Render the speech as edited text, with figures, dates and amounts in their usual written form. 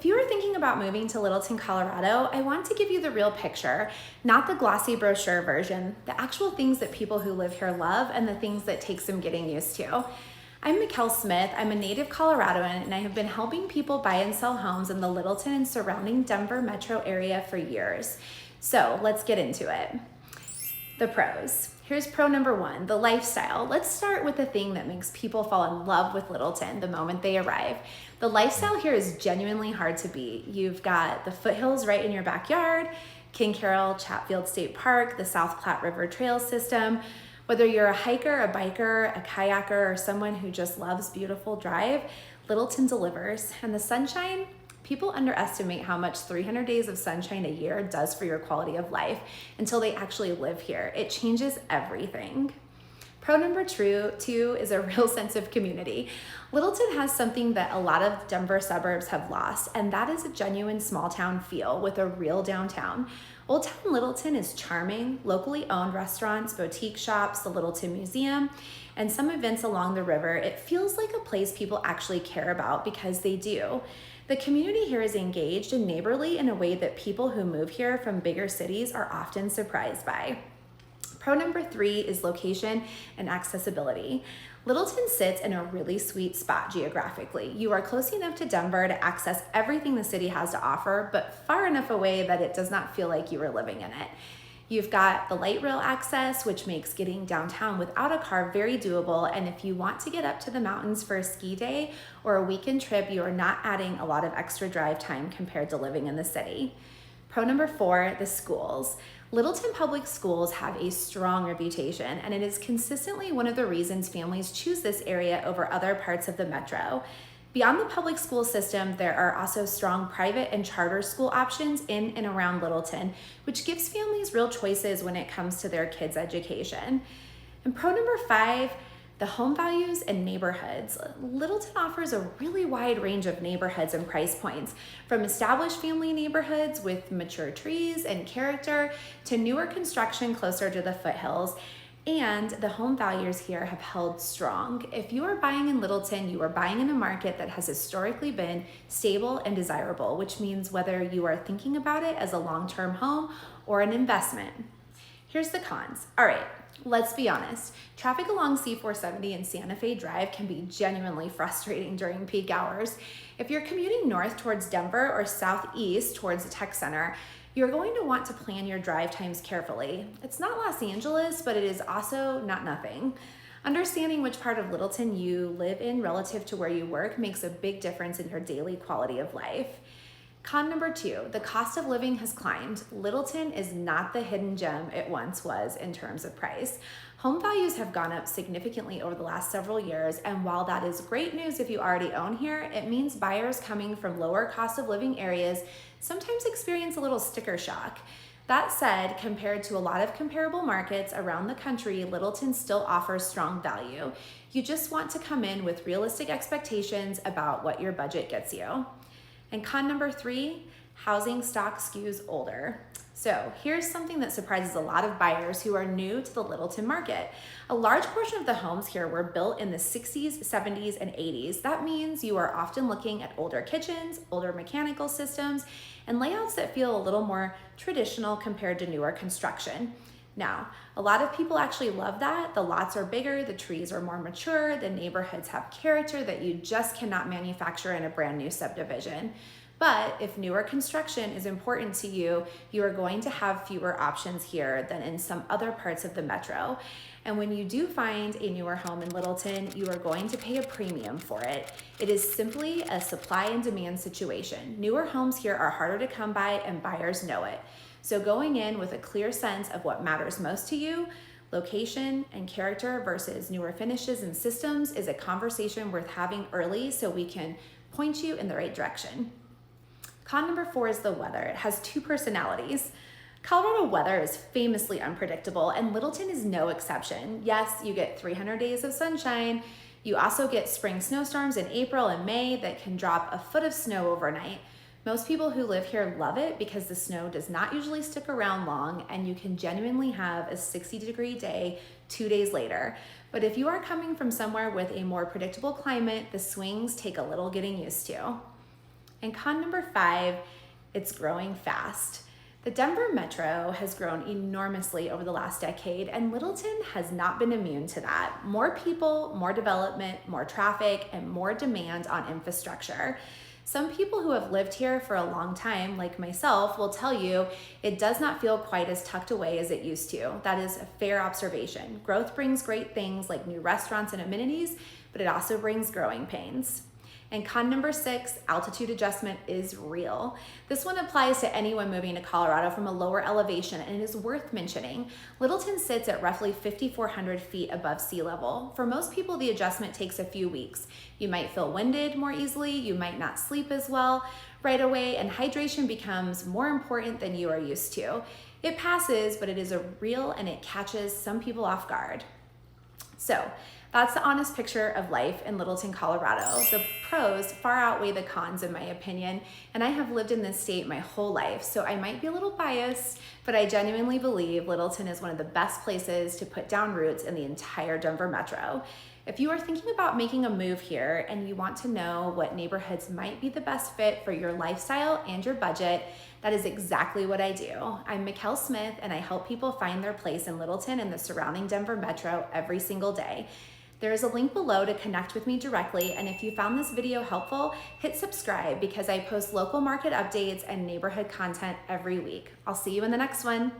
If you are thinking about moving to Littleton, Colorado, I want to give you the real picture, not the glossy brochure version, the actual things that people who live here love and the things that take some getting used to. I'm Mikelle Smith. I'm a native Coloradoan, and I have been helping people buy and sell homes in the Littleton and surrounding Denver metro area for years. So let's get into it. The pros. Here's pro number one, the lifestyle. Let's start with the thing that makes people fall in love with Littleton the moment they arrive. The lifestyle here is genuinely hard to beat. You've got the foothills right in your backyard, King Carroll, Chatfield State Park, the South Platte River Trail system. Whether you're a hiker, a biker, a kayaker, or someone who just loves beautiful drive, Littleton delivers. And the sunshine, people underestimate how much 300 days of sunshine a year does for your quality of life until they actually live here. It changes everything. Pro number two is a real sense of community. Littleton has something that a lot of Denver suburbs have lost, and that is a genuine small town feel with a real downtown. Old Town Littleton is charming, locally owned restaurants, boutique shops, the Littleton Museum, and some events along the river. It feels like a place people actually care about because they do. The community here is engaged and neighborly in a way that people who move here from bigger cities are often surprised by. Pro number three is location and accessibility. Littleton sits in a really sweet spot geographically. You are close enough to Denver to access everything the city has to offer, but far enough away that it does not feel like you are living in it. You've got the light rail access, which makes getting downtown without a car very doable. And if you want to get up to the mountains for a ski day or a weekend trip, you are not adding a lot of extra drive time compared to living in the city. Pro number four, the schools. Littleton Public Schools have a strong reputation, and it is consistently one of the reasons families choose this area over other parts of the metro. Beyond the public school system, there are also strong private and charter school options in and around Littleton, which gives families real choices when it comes to their kids' education. And pro number five, the home values and neighborhoods. Littleton offers a really wide range of neighborhoods and price points, from established family neighborhoods with mature trees and character to newer construction closer to the foothills. And the home values here have held strong. If you are buying in Littleton, you are buying in a market that has historically been stable and desirable, which means whether you are thinking about it as a long-term home or an investment. Here's the cons. All right, let's be honest. Traffic along C470 and Santa Fe Drive can be genuinely frustrating during peak hours. If you're commuting north towards Denver or southeast towards the tech center, you're going to want to plan your drive times carefully. It's not Los Angeles, but it is also not nothing. Understanding which part of Littleton you live in relative to where you work makes a big difference in your daily quality of life. Con number two, the cost of living has climbed. Littleton is not the hidden gem it once was in terms of price. Home values have gone up significantly over the last several years, and while that is great news if you already own here, it means buyers coming from lower cost of living areas sometimes experience a little sticker shock. That said, compared to a lot of comparable markets around the country, Littleton still offers strong value. You just want to come in with realistic expectations about what your budget gets you. And con number three, housing stock skews older. So here's something that surprises a lot of buyers who are new to the Littleton market. A large portion of the homes here were built in the 60s, 70s, and 80s. That means you are often looking at older kitchens, older mechanical systems, and layouts that feel a little more traditional compared to newer construction. Now, a lot of people actually love that. The lots are bigger, the trees are more mature, the neighborhoods have character that you just cannot manufacture in a brand new subdivision. But if newer construction is important to you, you are going to have fewer options here than in some other parts of the metro. And when you do find a newer home in Littleton, you are going to pay a premium for it. It is simply a supply and demand situation. Newer homes here are harder to come by, and buyers know it. So going in with a clear sense of what matters most to you, location and character versus newer finishes and systems, is a conversation worth having early so we can point you in the right direction. Con number four is the weather. It has two personalities. Colorado weather is famously unpredictable, and Littleton is no exception. Yes, you get 300 days of sunshine. You also get spring snowstorms in April and May that can drop a foot of snow overnight. Most people who live here love it because the snow does not usually stick around long, and you can genuinely have a 60-degree day 2 days later. But if you are coming from somewhere with a more predictable climate, the swings take a little getting used to. And con number 5, it's growing fast. The Denver metro has grown enormously over the last decade, and Littleton has not been immune to that. More people, more development, more traffic, and more demand on infrastructure. Some people who have lived here for a long time, like myself, will tell you it does not feel quite as tucked away as it used to. That is a fair observation. Growth brings great things like new restaurants and amenities, but it also brings growing pains. And con number 6, altitude adjustment is real. This one applies to anyone moving to Colorado from a lower elevation, and it is worth mentioning. Littleton sits at roughly 5,400 feet above sea level. For most people, the adjustment takes a few weeks. You might feel winded more easily, you might not sleep as well right away, and hydration becomes more important than you are used to. It passes, but it is real and it catches some people off guard. So that's the honest picture of life in Littleton, Colorado. The pros far outweigh the cons in my opinion, and I have lived in this state my whole life, so I might be a little biased, but I genuinely believe Littleton is one of the best places to put down roots in the entire Denver metro. If you are thinking about making a move here and you want to know what neighborhoods might be the best fit for your lifestyle and your budget, that is exactly what I do. I'm Mikelle Smith, and I help people find their place in Littleton and the surrounding Denver metro every single day. There is a link below to connect with me directly, and if you found this video helpful, hit subscribe because I post local market updates and neighborhood content every week. I'll see you in the next one.